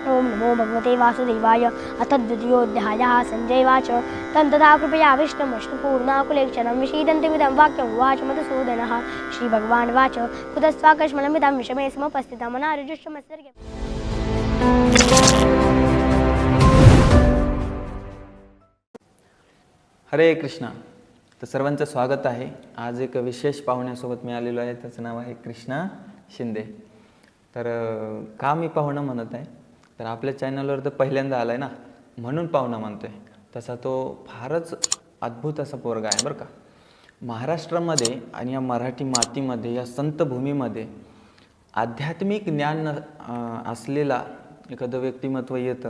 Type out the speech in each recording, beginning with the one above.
ओम नमो भगवते वासुदेवाय। अथ द्वितीयोऽध्यायः। सञ्जयवाच तं तथा कृपया विष्णुपूर्णाकुलेक्षणं विषीदन्तमिदं वाक्यं उवाच मधुसूदनः। श्रीभगवानुवाच कुतस्त्वाकस्मलमिदं विषमे समुपस्थितं अनारुजुष्टमस्वर्गे। हरे कृष्णा. तर सर्वांचं स्वागत आहे. आज एक विशेष पाहुण्यासोबत मी आलेलो आहे. त्याचं नाव आहे कृष्णा शिंदे. तर का मी पाहुणा म्हणत आहे, तर आपल्या चॅनलवर तर पहिल्यांदा आला आहे ना, म्हणून पाहुणा म्हणतो आहे. तसा तो फारच अद्भुत असा पोरगा आहे बरं का. महाराष्ट्रामध्ये आणि या मराठी मातीमध्ये, या संतभूमीमध्ये आध्यात्मिक ज्ञान असलेला एखादं व्यक्तिमत्व येतं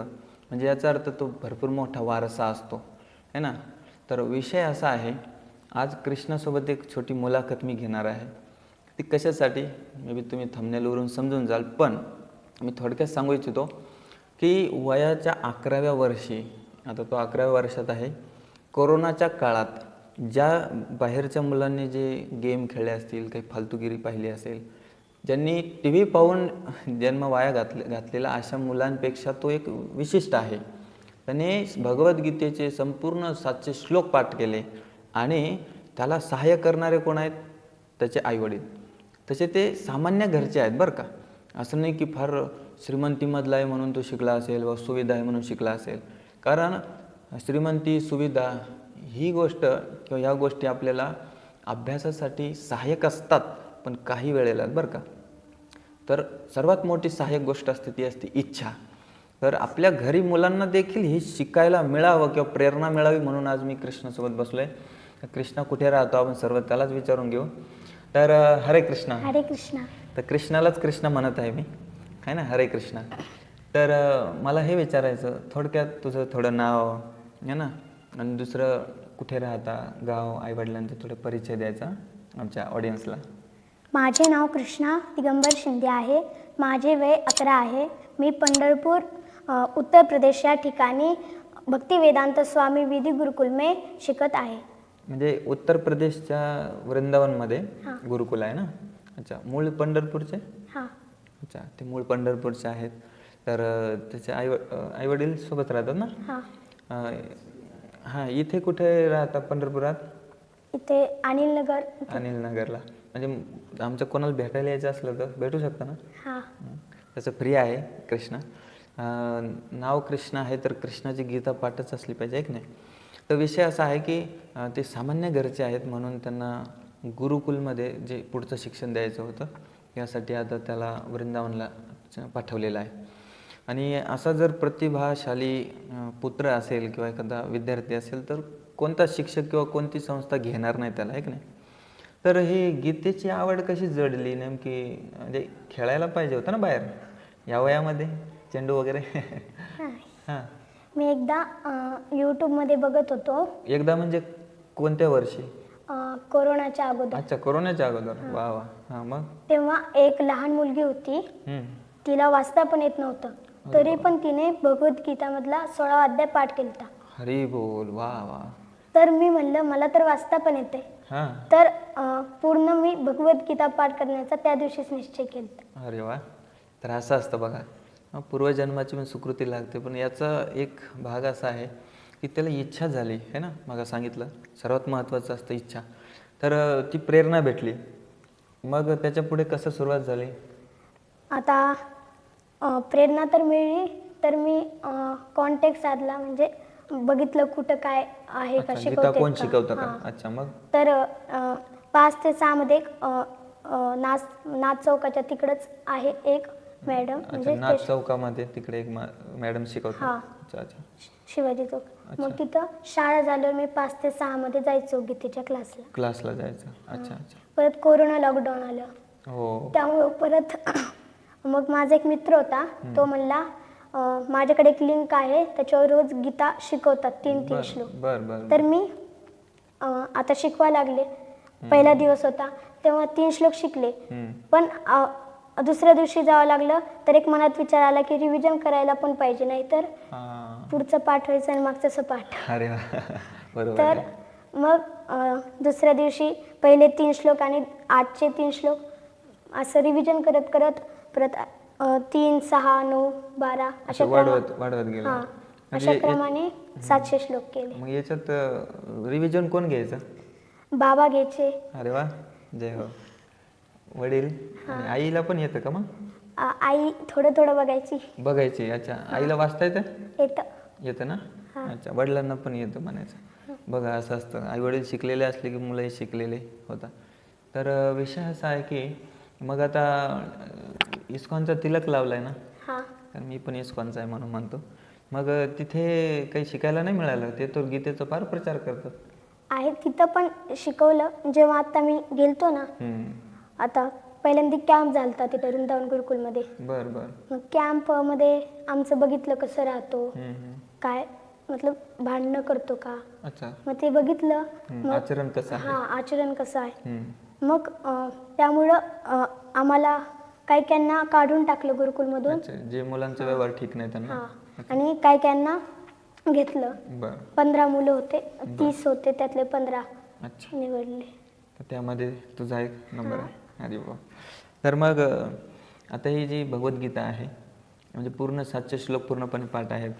म्हणजे याचा अर्थ तो भरपूर मोठा वारसा असतो है ना. तर विषय असा आहे, आज कृष्णासोबत एक छोटी मुलाखत मी घेणार आहे. ती कशासाठी मे बी तुम्ही थंबनेलवरून समजून जाल, पण मी थोडक्यात सांगू इच्छितो की वयाच्या 11व्या वर्षी, आता तो 11व्या वर्षात आहे, कोरोनाच्या काळात ज्या बाहेरच्या मुलांनी जे गेम खेळले असतील, काही फालतूगिरी पाहिली असेल, ज्यांनी टी व्ही पाहून जन्म वाया घातलेला अशा मुलांपेक्षा तो एक विशिष्ट आहे. त्याने भगवद्गीतेचे संपूर्ण 700 श्लोक पाठ केले आणि त्याला सहाय्य करणारे कोण आहेत, त्याचे आईवडील. तसे ते सामान्य घरचे आहेत बरं का. असं नाही की फार श्रीमंतीमधला आहे म्हणून तो शिकला असेल व सुविधा आहे म्हणून शिकला असेल. कारण श्रीमंती, सुविधा ही गोष्ट किंवा ह्या गोष्टी आपल्याला अभ्यासासाठी सहाय्यक असतात, पण काही वेळेला बरं का. तर सर्वात मोठी सहाय्यक गोष्ट असते ती असते इच्छा. तर आपल्या घरी मुलांना देखील हे शिकायला मिळावं किंवा प्रेरणा मिळावी म्हणून आज मी कृष्णासोबत बसलो आहे. कृष्णा कुठे राहतो आपण सर्व त्यालाच विचारून घेऊ. तर हरे कृष्णा. हरे कृष्णा. तर कृष्णालाच कृष्णा म्हणत आहे मी, आहे ना. हरे कृष्णा. तर मला हे विचारायचं थोडक्यात, तुझं थोडं नाव आहे ना, आणि दुसरं कुठे राहता, गाव, आईवडिलांचा थोडं परिचय द्यायचा आमच्या ऑडियन्सला. माझे नाव कृष्णा दिगंबर शिंदे आहे. माझे वय 11 आहे. मी पंढरपूर उत्तर प्रदेश या ठिकाणी भक्तिवेदांत स्वामी विधी गुरुकुलमे शिकत आहे. म्हणजे उत्तर प्रदेशच्या वृंदावनमध्ये गुरुकुल आहे ना. अच्छा. मूळ पंढरपूरचे. हां. अच्छा. ते मूळ पंढरपूरचे आहेत. तर त्याचे आईवडील सोबत राहतात ना. हां. हां. इथे कुठे राहतात पंढरपुरात? इथे अनिल नगर. अनिल नगरला. म्हणजे आमचं कोणाला भेटायला यायचं असलं तर भेटू शकता ना. हां. त्याचं फ्री आहे कृष्णा. नाव कृष्णा आहे तर कृष्णाची गीता पाठच असली पाहिजे एक नाही. तर विषय असा आहे की ते सामान्य घरचे आहेत म्हणून त्यांना गुरुकुलमध्ये जे पुढचं शिक्षण द्यायचं होतं यासाठी आता त्याला वृंदावनला पाठवलेलं आहे. आणि असा जर प्रतिभाशाली पुत्र असेल किंवा एखादा विद्यार्थी असेल तर कोणता शिक्षक किंवा कोणती संस्था घेणार नाही त्याला, एक नाही. तर ही गीतेची आवड कशी जडली नेमकी? म्हणजे खेळायला पाहिजे होतं ना बाहेर या वयामध्ये, चेंडू वगैरे. हां. मी एकदा यूट्यूबमध्ये बघत होतो. एकदा म्हणजे कोणत्या वर्षी? कोरोनाच्या अगोदर. अच्छा, कोरोनाच्या अगोदर. वा वा. हां. मग तेव्हा एक लहान मुलगी होती. तिला वाचता पण येत नव्हतं, तरी पण तिने भगवद्गीतामधला 16वा अध्याय पाठ केला. हरी बोल. वा वा. तर मी म्हणलं मला तर वाचता पण येते. तर पूर्ण मी भगवद्गीता पाठ करण्याचा त्या दिवशीच निश्चय केला. अरे वा. तर असं असतं बघा, पूर्वजन्माची पण सुकृती लागते. पण याचा एक भाग असा आहे की त्याला इच्छा झाली आहे ना. मग सांगितलं सर्वात महत्त्वाचं असतं इच्छा. तर ती प्रेरणा भेटली. मग त्याच्या पुढे कसं सुरुवात झाली? आता प्रेरणा तर मिळली तर मी कॉन्टॅक्ट साधला, म्हणजे बघितलं कुठं काय आहे का, शिकवते कोण शिकवतं का. अच्छा. मग तर 5 ते 6 मध्ये नाच चौकाच्या तिकडच आहे एक मॅडम, म्हणजे नाच चौकामध्ये तिकडे एक मॅडम शिकवतात. अच्छा अच्छा. शिवाजी चौक. मग तिथं शाळा झाल्यावर मी 5 ते 6 मध्ये जायचो गीतेच्या क्लासला जायचं. अच्छा अच्छा. परत कोरोना लॉकडाऊन आलं. हो. त्यामुळे परत मग माझा एक मित्र होता, तो म्हणला माझ्याकडे एक लिंक आहे त्याच्यावर रोज गीता शिकवतात 3 श्लोक. तर मी आता शिकवायला लागले. पहिला दिवस होता तेव्हा 3 श्लोक शिकले. पण दुसऱ्या दिवशी जावं लागलं तर एक मनात विचार आला की रिव्हिजन करायला पण पाहिजे, नाही तर पुढचं पाठ व्हायचं आणि मागचं पाठ. अरे बरोबर. तर मग दुसऱ्या दिवशी पहिले 3 श्लोक आणि आजचे 3 श्लोक असं रिव्हिजन करत करत परत 3, 6, 9, 12 असं अशा वाढवत वाढवत गेलं. हां म्हणजे अशा क्रमाने 700 श्लोक केले. मग याच्यात रिव्हिजन कोण घ्यायचं? बाबा घ्यायचे. अरे वा, जय हो. वडील आणि आईला पण येतं का मग? आई थोडं थोडं बघायची. बघायची. अच्छा, आईला वाचता येतं? येतं ना. अच्छा, वडिलांना पण येतं म्हणायचं. बघा असं असतं, आई वडील शिकलेले असले की मुलंही शिकलेले होतात. तर विषय असा आहे की मग आता इस्कॉनचा तिलक लावलाय ना, तर मी पण इस्कॉनचा आहे म्हणून म्हणतो. मग तिथे काही शिकायला नाही मिळालं? ते तर गीतेचा फार प्रचार करतात. आहे तिथं पण शिकवलं. जेव्हा आता मी गेलतो ना, आता पहिल्यांदा कॅम्प झालता तिथे वृंदावन गुरुकुलमध्ये. बर बर. मग कॅम्पमध्ये आमचं बघितलं कसं राहतो, काय मतलब भांडणं करतो का. अच्छा. मग ते बघितलं. आचरण कसं आहे? आचरण कसं आहे. मग त्यामुळं आम्हाला काही काढून टाकलं गुरुकुलमधून. जे मुलांचा व्यवहार ठीक नाही त्यांना. आणि काही घेतलं. 15 मुलं होते, 30 होते, त्यातले 15 निवडले. तर त्यामध्ये तुझा एक नंबर आहे. अरे वा. तर मग आता ही जी भगवद्गीता आहे म्हणजे पूर्ण 700 श्लोक पूर्णपणे पाठ आहेत.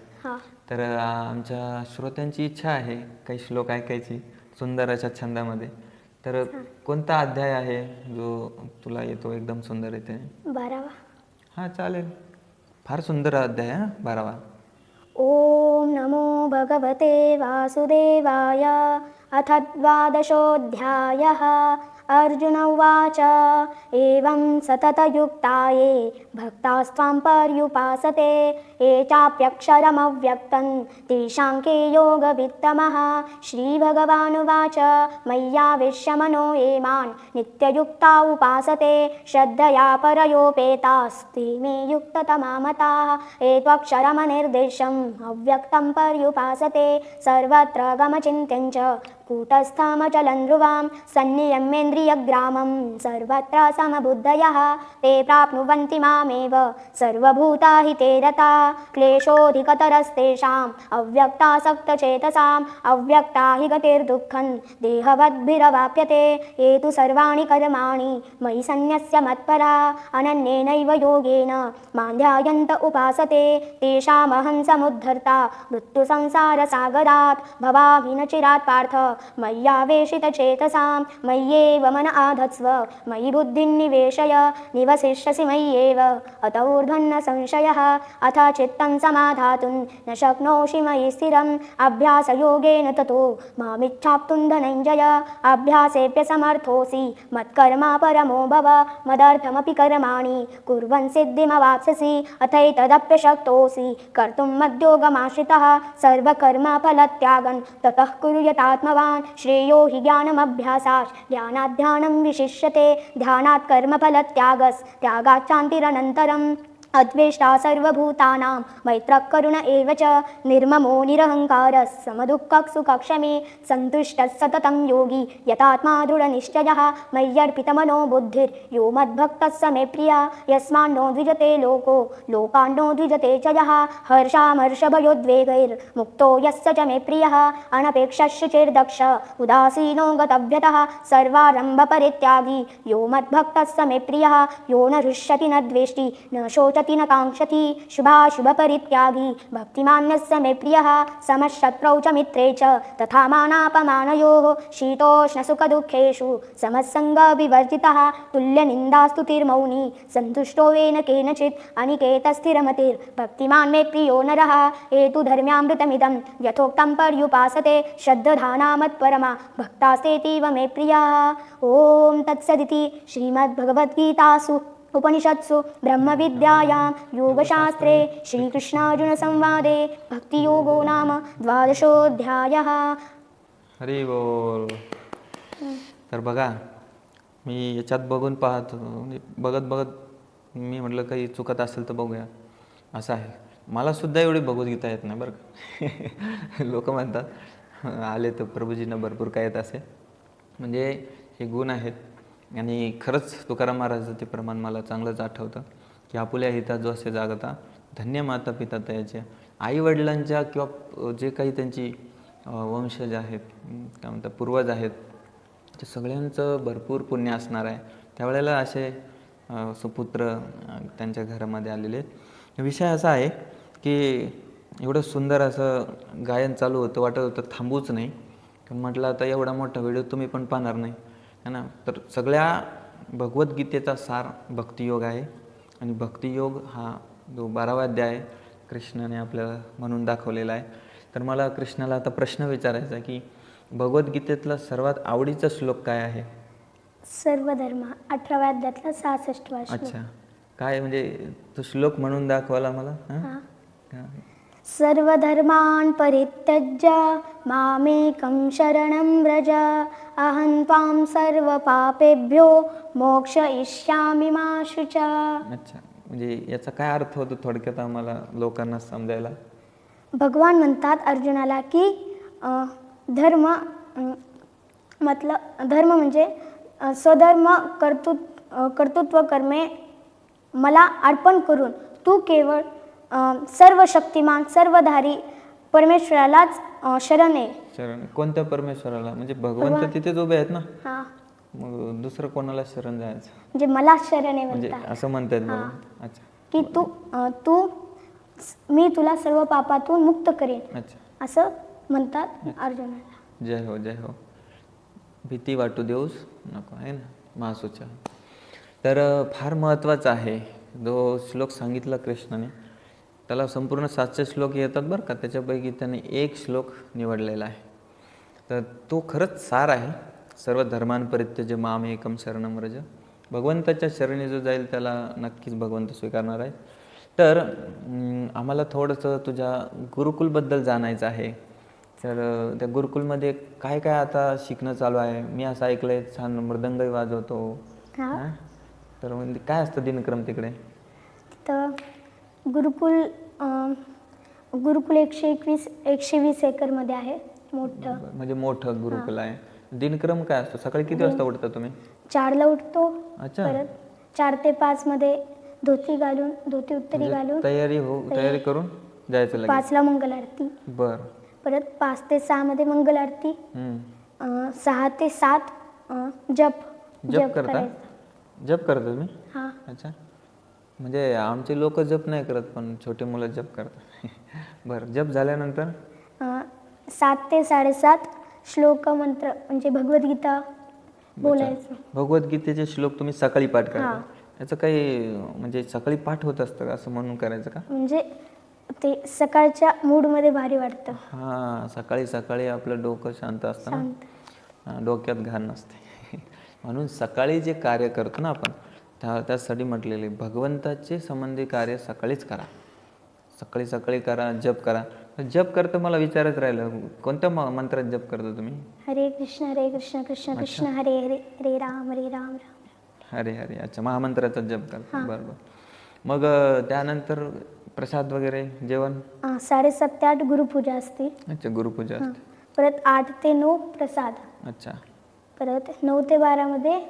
तर आमच्या श्रोत्यांची इच्छा आहे काही श्लोक ऐकायची सुंदर अशा छंदामध्ये. तर कोणता अध्याय आहे जो तुला येतो एकदम सुंदर येते? 12वा. हां चालेल. फार सुंदर अध्याय हा 12वा. ओम नमो भगवते वासुदेवाय. अथ 12ोऽध्यायः. अर्जुन उवाच एवं सततयुक्ताये भक्तास्त्वां पर्युपासते ये चाप्यक्षरमव्यक्तं तेषां के योगवित्तमः. श्रीभगवानुवाच मय्यावेश्य मनो ये मां नित्ययुक्ता उपासते श्रद्धया परयोपेतास्ते मे युक्ततमा मताः. ये त्वक्षरमनिर्देशम् अव्यक्तं पर्युपासते सर्वत्र गमचिन्त्यं च कूटस्थमचलं ध्रुवां सन्नियम्येन्द्रियग्रामं सर्वत्र समबुद्धयः ते प्राप्नुवन्ति मामेव सर्वभूताहिते रताः. क्लेशोऽधिकतरस्तेषाम् अव्यक्तासक्तचेतसाम् अव्यक्ता हि गतिर्दुःखं देहवद्भिरवाप्यते. ये तु सर्वाणि कर्माणि मयि सन्न्यस्य मत्परा अनन्येनैव योगेन मां ध्यायन्त उपासते तेषामहं समुद्धर्ता मृत्युसंसारसागरात्. भवामि न चिरात् पार्थ मय्यावेशितचेतसां मय्येव मन आधत्स्व मयि बुद्धिं निवेशय निवसिष्यसि मय्येव अत ऊर्ध्वन्न संशयः. अथ चित्तं समाधातुं न शक्नोषि मयि स्थिरम् अभ्यासयोगेन ततो मामिच्छाप्तुं धनञ्जय. अभ्यासेऽप्य समर्थोऽसि मत्कर्मा परमो भव मदर्थमपि कर्माणि कुर्वन् सिद्धिमवाप्स्यसि. अथैतदप्यशक्तोऽसि कर्तुं मद्योगमाश्रितः सर्वकर्मफलत्यागं ततः कुरु यतात्मवान्. श्रेयो हि ज्ञानमभ्यासात् ध्यानात् विशिष्यते ध्यानात् कर्मफलत्यागात् शान्तिरनन्तरम्. अद्वेष्टा सर्वभूतानां मैत्रः करुण एव च निर्ममो निरहङ्कारः समदुःखः सुखक्षमी सन्तुष्टः सततं योगी यतात्मा दृढनिश्चयः. मय्यर्पितमनो बुद्धिर्यो मद्भक्तः स मे प्रियः यस्मान्नो द्विजते लोको लोकान्नो द्विजते च यः. हर्षामर्षभयोद्वेगैर्मुक्तो यस्य च मे प्रियः अनपेक्षः शुचिर्दक्ष उदासीनो गतव्यतः सर्वारम्भपरित्यागी यो मद्भक्तः स मे प्रियः. यो न हृष्यति न द्वेष्टि न शोचति न काङ्क्षति शुभाशुभपरित्यागी भक्तिमान्यस्य मे प्रियः. समशत्रौ च मित्रे च तथा मानापमानयोः शीतोष्णसुखदुःखेषु समस्सङ्गविवर्जितः. तुल्यनिन्दास्तुतिर्मौनी सन्तुष्टो येन केनचित् अनिकेतस्थिरमतिर्भक्तिमान् मे प्रियो नरः. ये तु धर्म्यामृतमिदं यथोक्तं पर्युपासते श्रद्धधानामत्परमा भक्तास्तेतीव मे प्रियाः. ॐ तत्सदिति श्रीमद्भगवद्गीतासु उपनिषत्सु ब्रह्मविद्यायां योगशास्त्रे श्रीकृष्णार्जुनसंवादे भक्तियोगो नाम 12ोऽध्यायः. हरी बोल. तर बघा मी याच्यात बघून पाहतो बघत मी म्हटलं काही चुकत असेल तर बघूया असं आहे. मला सुद्धा एवढी भगवद्गीता येत नाही बरं का. लोक म्हणतात आले तर प्रभूजींना भरपूर काय येत असे म्हणजे हे गुण आहेत. आणि खरंच तुकाराम महाराजाचं ते प्रमाण मला चांगलंच आठवतं की आपुल्या हिता जो असे जागता धन्य माता पिता तयाच्या. आईवडिलांच्या किंवा जे काही त्यांची वंशज आहेत काय म्हणतात पूर्वज आहेत ते सगळ्यांचं भरपूर पुण्य असणार आहे. त्यावेळेला असे सुपुत्र त्यांच्या घरामध्ये आलेले आहेत. विषय असा आहे की एवढं सुंदर असं गायन चालू होतं, वाटत होतं थांबूच नाही. पण म्हटलं आता एवढा मोठा व्हिडिओ तुम्ही पण पाहणार नाही है ना. तर सगळ्या भगवद्गीतेचा सार भक्तियोग आहे आणि भक्तियोग हा जो 12वा अध्याय आहे कृष्णाने आपल्याला म्हणून दाखवलेला आहे. तर मला कृष्णाला आता प्रश्न विचारायचा आहे की भगवद्गीतेतला सर्वात आवडीचा श्लोक काय आहे? सर्व धर्म 18व्या अध्यायातला 66वा श्लोक. अच्छा, काय म्हणजे तो श्लोक म्हणून दाखवाला मला? हा. हां. सर्व धर्मान् परित्यज्य मामेकं शरणं व्रज अहं त्वां सर्व पापेभ्यो मोक्षयिष्यामि मा शुचा. अच्छा, म्हणजे याचा काय अर्थ होतो थोडक्यात आम्हाला लोकांना समजायला? भगवान म्हणतात अर्जुनाला की धर्म धर्म म्हणजे स्वधर्म कर्तृत्व कर्मे मला अर्पण करून तू केवळ सर्व शक्तिमान सर्वधारी परमेश्वरालाच शरण ये. शरण कोणत्या परमेश्वराला? म्हणजे भगवंत तिथेच उभे आहेत ना, हा, मग दुसरं कोणाला शरण जायचं? म्हणजे मला शरण आहे म्हणजे म्हणतात असं म्हणतात बघा. अच्छा, की तू मी तुला सर्व पापातून मुक्त करेन अच्छा. असं म्हणतात अर्जुनाला. जय हो, जय हो. भीती वाटू देऊस नको आहे ना महासूचा. तर फार महत्त्वाचा आहे जो श्लोक सांगितला कृष्णाने. त्याला संपूर्ण 700 श्लोक येतात बरं का, त्याच्यापैकी त्याने एक श्लोक निवडलेला आहे. तर तो खरंच सार आहे. सर्व धर्मांपरित्यज्य माम एकम शरणं व्रज. भगवंताच्या शरणी जो जाईल त्याला नक्कीच भगवंत स्वीकारणार आहे. तर आम्हाला थोडंसं तुझ्या गुरुकुलबद्दल जाणायचं आहे. तर त्या गुरुकुलमध्ये काय काय आता शिकणं चालू आहे? मी असं ऐकलं आहे छान मृदंगही वाजवतो. हां, तर म्हणजे काय असतं दिनक्रम तिकडे? तर गुरुकुल 120 एकरमध्ये आहे मोठं. म्हणजे मोठं गुरुकुल आहे. दिनक्रम काय असतो? सकाळी किती वाजता उठता तुम्ही? 4ला उठतो. अच्छा. परत 4 ते 5 मध्ये धोती उत्तरी घालून तयारी करून जायचं लगेच. 5ला मंगल आरती. बर. परत 5 ते 6 मध्ये मंगल आरती. 6 ते 7 जप करता? करायचा. जप करता तुम्ही? हा. अच्छा, म्हणजे आमचे लोक जप नाही करत पण छोटे मुलं जप करतात. बरं, जप झाल्यानंतर 7 ते 7:30 श्लोक मंत्र म्हणजे भगवद्गीता बोलायचं. भगवद्गीतेचे श्लोक तुम्ही सकाळी पाठ करता? याचं काही म्हणजे सकाळी पाठ होत असतं असं म्हणून करायचं का? म्हणजे ते सकाळच्या मूडमध्ये भारी वाटतं. हां, सकाळी सकाळी आपलं डोकं शांत असतं ना, डोक्यात घाण नसते. म्हणून सकाळी जे कार्य करतो ना आपण त्यासाठी म्हटलेले भगवंताचे संबंधी कार्य सकाळीच करा. सकाळी सकाळी करा, जप करा. जप करतं मला विचारत राहिलं कोणत्या मंत्रात जप करता तुम्ही? हरे कृष्ण कृष्ण कृष्ण हरे हरे हरे राम राम. हरे हरे. अच्छा, महामंत्राचा जप करता. बरोबर. मग त्यानंतर प्रसाद वगैरे जेवण? 7:30 ते 8 गुरुपूजा असते. अच्छा, गुरुपूजा असते. परत 8 ते 9 प्रसाद. अच्छा. परत 9 ते 12 मध्ये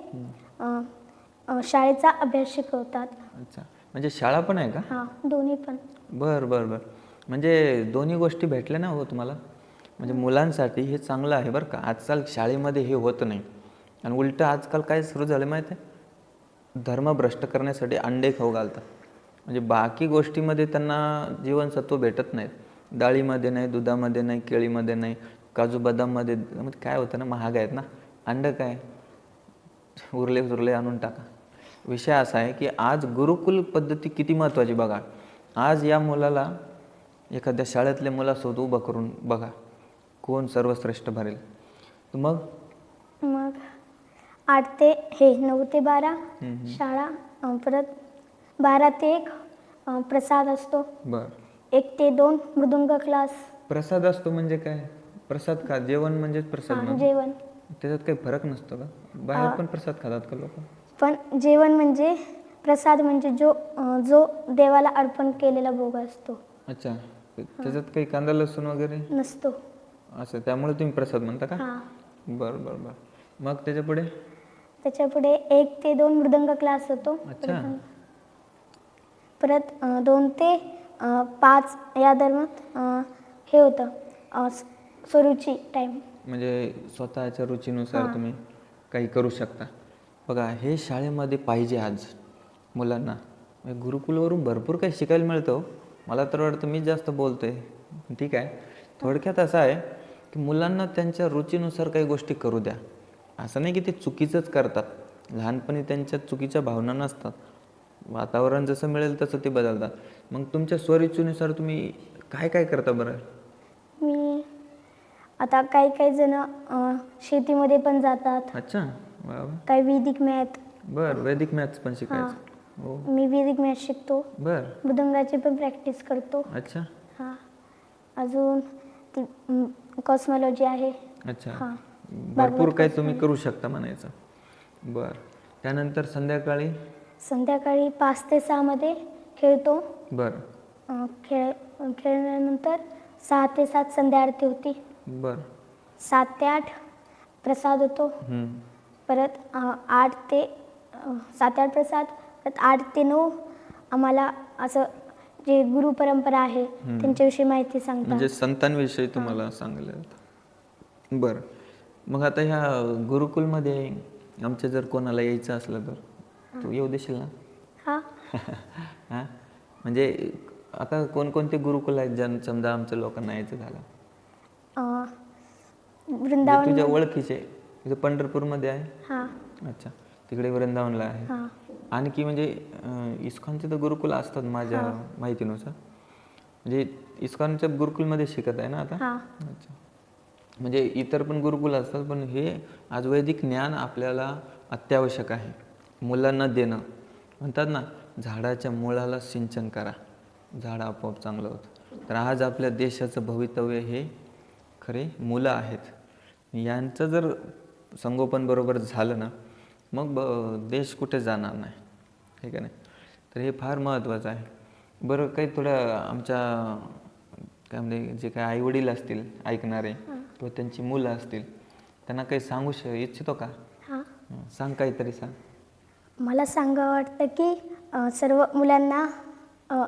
शाळेचा अभ्यास शिकवतात. अच्छा, म्हणजे शाळा पण आहे का? हां, दोन्ही पण. बरं. म्हणजे दोन्ही गोष्टी भेटल्या ना हो तुम्हाला. म्हणजे मुलांसाठी हे चांगलं आहे बरं का. आजकाल शाळेमध्ये हे होत नाही आणि उलटं आजकाल काय सुरू झालं माहिती आहे? धर्म भ्रष्ट करण्यासाठी अंडे खाऊ घालतात. म्हणजे बाकी गोष्टीमध्ये त्यांना जीवनसत्व भेटत नाहीत. डाळीमध्ये नाही, दुधामध्ये नाही, केळीमध्ये नाही, काजू बदाममध्ये. म्हणजे काय होतं ना, महाग आहेत ना. अंडं काय उरले आणून टाका. विषय असा आहे की आज गुरुकुल पद्धती किती महत्त्वाची बघा. आज या मुलाला एखाद्या शाळेतल्या मुलासोबत उभं करून बघा कोण सर्वश्रेष्ठ भरेल. मग 8 ते 9 ते 12 शाळा. परत 12 ते 1 प्रसाद असतो. बर. 1 ते 2 मृदुंग क्लास. प्रसाद असतो म्हणजे काय? प्रसाद खा, जेवण म्हणजे प्रसाद ना? जेवण. त्याच्यात काही फरक नसतो का? बाहेर पण प्रसाद खातात का लोक? पण जेवण म्हणजे प्रसाद म्हणजे जो देवाला अर्पण केलेला भोग असतो. अच्छा, त्याच्यात काही कांदा लसूण वगैरे नसतो असं, त्यामुळे तुम्ही प्रसाद म्हणता का? हां. बरं. मग त्याच्यापुढे 1 ते 2 मृदंग क्लास होतो. अच्छा. परत 2 ते 5 या दरम्यान हे होतं सुरुची टाईम. म्हणजे स्वतःच्या रुचीनुसार तुम्ही काही करू शकता. बघा, हे शाळेमध्ये पाहिजे आज. मुलांना. म्हणजे गुरुकुलवरून भरपूर काही शिकायला मिळतं हो. मला तर वाटतं मीच जास्त बोलतोय. ठीक आहे. थोडक्यात असं आहे की मुलांना त्यांच्या रुचीनुसार काही गोष्टी करू द्या. असं नाही की ते चुकीचंच करतात. लहानपणी त्यांच्या चुकीच्या भावना नसतात. वातावरण जसं मिळेल तसं ते बदलतात. मग तुमच्या स्वरुचीनुसार तुम्ही काय काय करता बरं? मी आता काही काही जण शेतीमध्ये पण जातात, अच्छा. वा वा. काही वैदिक मॅथ. बरं, वैदिक मॅथ्स पण हां, शिकायचं. हो. मी वैदिक मॅथ शिकतो, बरं. मृदंगाची पण प्रॅक्टिस करतो. अच्छा. हां, अजून ती कॉस्मॉलॉजी आहे. अच्छा. हां, भरपूर भागवत काही तुम्ही करू शकता म्हणायचं. बरं. त्यानंतर संध्याकाळी? संध्याकाळी 5 ते 6 मध्ये खेळतो. बरं. खेळल्यानंतर 6 ते 7 संध्या आरती होती. बरं. 7 ते 8 प्रसाद होतो. परत 8 ते 7 ते 8 प्रसाद, परत 8 ते 9 आम्हाला असं जे गुरु परंपरा आहे त्यांच्याविषयी माहिती सांगतात. म्हणजे संतांविषयी तुम्हाला सांगलं जातं. बरं. मग आता ह्या गुरुकुलमध्ये आमच्या जर कोणाला यायचं असलं तर तू येऊ देशील ना? हां, हां. म्हणजे आता कोणकोणते गुरुकुल आहेत ज्या समजा आमच्या लोकांना यायचं झालं? म्हणजे वृंदावन. तुझ्या ओळखीचे तिथे पंढरपूरमध्ये आहे? हां, अच्छा. तिकडे वृंदावनला आहे. हां, आणखी म्हणजे इस्कॉनचे तर गुरुकुल असतात माझ्या माहितीनुसार. म्हणजे इस्कॉनच्या गुरुकुलमध्ये शिकत आहे ना आता? हां, अच्छा. म्हणजे इतर पण गुरुकुल असतात, पण हे आज वैदिक ज्ञान आपल्याला अत्यावश्यक आहे. मुलांना देणं. म्हणतात ना, झाडाच्या मुळाला सिंचन करा, झाड आपोआप चांगलं होतं. तर आज आपल्या देशाचं भवितव्य हे खरे मुलं आहेत. यांचं जर संगोपन बरोबर झालं ना, मग देश कुठे जाणार नाही, ठीक आहे नाही. तर हे फार महत्त्वाचं आहे. बरं, काही थोडं आमच्या काय म्हणजे जे काही आईवडील असतील ऐकणारे किंवा त्यांची मुलं असतील, त्यांना काही सांगू इच्छितो का? हां. सांग, काहीतरी सांग. मला सांगावं वाटतं की सर्व मुलांना,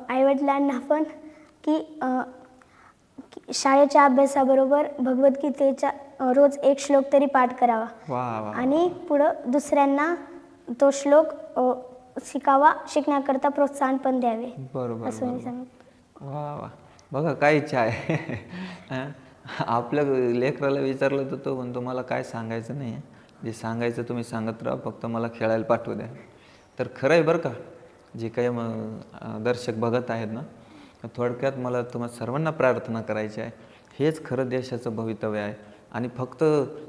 आईवडिलांना पण, की शाळेच्या अभ्यासाबरोबर भगवद्गीतेचा रोज एक श्लोक तरी पाठ करावा. वा वा. आणि पुढं दुसऱ्यांना तो श्लोक शिकण्याकरता प्रोत्साहन पण द्यावे, बरोबर. असं मी सांगते. वा वा. बघा काय इच्छा आहे. आपल्या लेकराला विचारलं तर तो म्हणतो मला काय सांगायचं नाही आहे, जे सांगायचं तुम्ही सांगत राहा, फक्त मला खेळायला पाठवू द्या. तर खरं आहे बरं का, जे काही दर्शक बघत आहेत ना, थोडक्यात मला तुम्हाला सर्वांना प्रार्थना करायची आहे, हेच खरं देशाचं भवितव्य आहे. आणि फक्त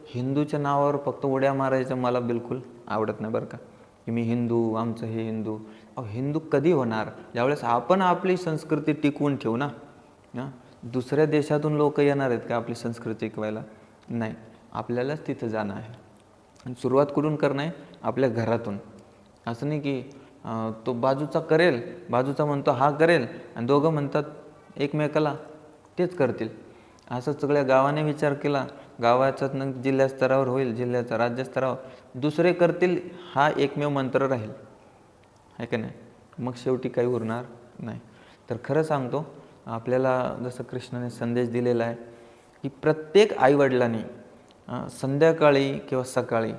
हिंदूच्या नावावर फक्त उड्या मारायचं मला बिलकुल आवडत नाही बरं का, की मी हिंदू, आमचं हे हिंदू. हिंदू कधी होणार ज्यावेळेस आपण आपली संस्कृती टिकवून ठेवू ना. दुसऱ्या देशातून लोक येणार आहेत का आपली संस्कृती टिकवायला? नाही, आपल्यालाच तिथं जाणं आहे. आणि सुरुवात कुठून करणं आहे? आपल्या घरातून. असं नाही की तो बाजूचा करेल, बाजूचा म्हणतो हा करेल, आणि दोघं म्हणतात एकमेकाला तेच करतील. असं सगळ्या गावाने विचार केला, गावाचा जिल्हा स्तरावर होईल, जिल्ह्याचा राज्यस्तरावर, दुसरे करतील हा एकमेव मंत्र राहील, आहे का नाही? मग शेवटी काही उरणार नाही. तर खरं सांगतो, आपल्याला जसं कृष्णाने संदेश दिलेला आहे की प्रत्येक आईवडिलांनी संध्याकाळी किंवा सकाळी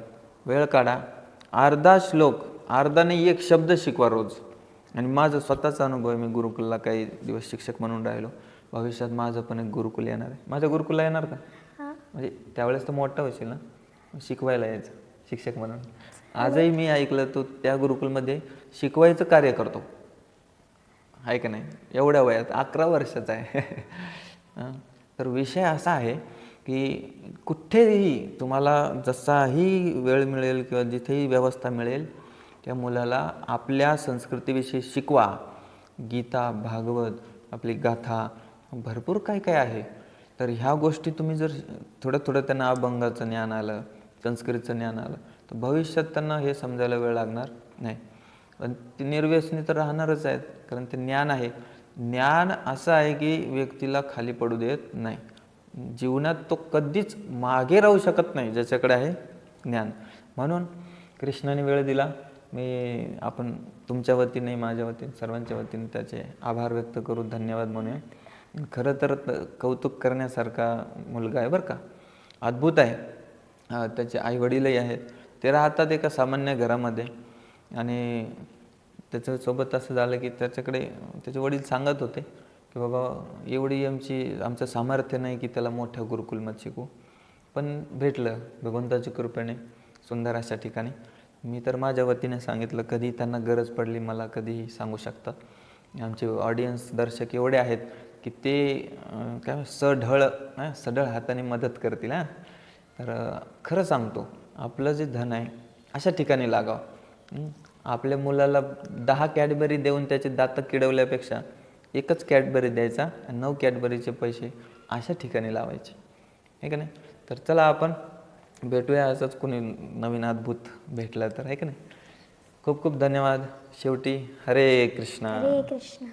वेळ काढा, अर्धा श्लोक, अर्धा नाही एक शब्द शिकवा रोज. आणि माझं स्वतःचा अनुभव आहे, मी गुरुकुलला काही दिवस शिक्षक म्हणून राहिलो. भविष्यात माझं पण एक गुरुकुल येणार आहे. माझ्या गुरुकुलला येणार का? म्हणजे त्यावेळेस तर मोठा होशील ना, शिकवायला यायचं शिक्षक म्हणून. आजही मी ऐकलं तो त्या गुरुकुलमध्ये शिकवायचं कार्य करतो, आहे का नाही? एवढ्या वयात 11 वर्षाचा आहे. तर विषय असा आहे की कुठेही तुम्हाला जसाही वेळ मिळेल किंवा जिथेही व्यवस्था मिळेल, त्या मुलाला आपल्या संस्कृतीविषयी शिकवा. गीता, भागवत, आपली गाथा, भरपूर काय काय आहे. तर ह्या गोष्टी तुम्ही जर थोडं थोडं त्यांना अभंगाचं ज्ञान आलं, संस्कृतचं ज्ञान आलं, तर भविष्यात त्यांना हे समजायला वेळ लागणार नाही. पण ते निर्व्यसनी तर राहणारच आहेत, कारण ते ज्ञान आहे. ज्ञान असं आहे की व्यक्तीला खाली पडू देत नाही. जीवनात तो कधीच मागे राहू शकत नाही ज्याच्याकडे आहे ज्ञान. म्हणून कृष्णाने वेळ दिला. आपण तुमच्या वतीने, माझ्या वतीने, सर्वांच्या वतीने त्याचे आभार व्यक्त करू, धन्यवाद म्हणूया. खरं तर कौतुक करण्यासारखा मुलगा आहे बरं का, अद्भुत आहे. त्याचे आईवडीलही आहेत, ते राहतात एका सामान्य घरामध्ये, आणि त्याच्यासोबत असं झालं की त्याचे वडील सांगत होते की बाबा एवढी आमचं सामर्थ्य नाही की त्याला मोठ्या गुरुकुलमध्ये शिकू, पण भेटलं भगवंताच्या कृपेने सुंदर अशा ठिकाणी. मी तर माझ्या वतीने सांगितलं, कधी त्यांना गरज पडली मला कधीही सांगू शकतात. आमचे ऑडियन्स दर्शक एवढे आहेत की ते काय सढळ हाताने मदत करतील. तर खरं सांगतो, आपलं जे धन आहे अशा ठिकाणी लागावं. आपल्या मुलाला 10 कॅडबरी देऊन त्याचे दात किडवल्यापेक्षा एकच कॅडबरी द्यायचा आणि 9 कॅडबरीचे पैसे अशा ठिकाणी लावायचे, आहे का नाही. तर चला आपण भेटूया असंच कोणी नवीन अद्भुत भेटलं तर, आहे का नाही. खूप खूप धन्यवाद. शेवटी हरे कृष्णा. हरे कृष्ण.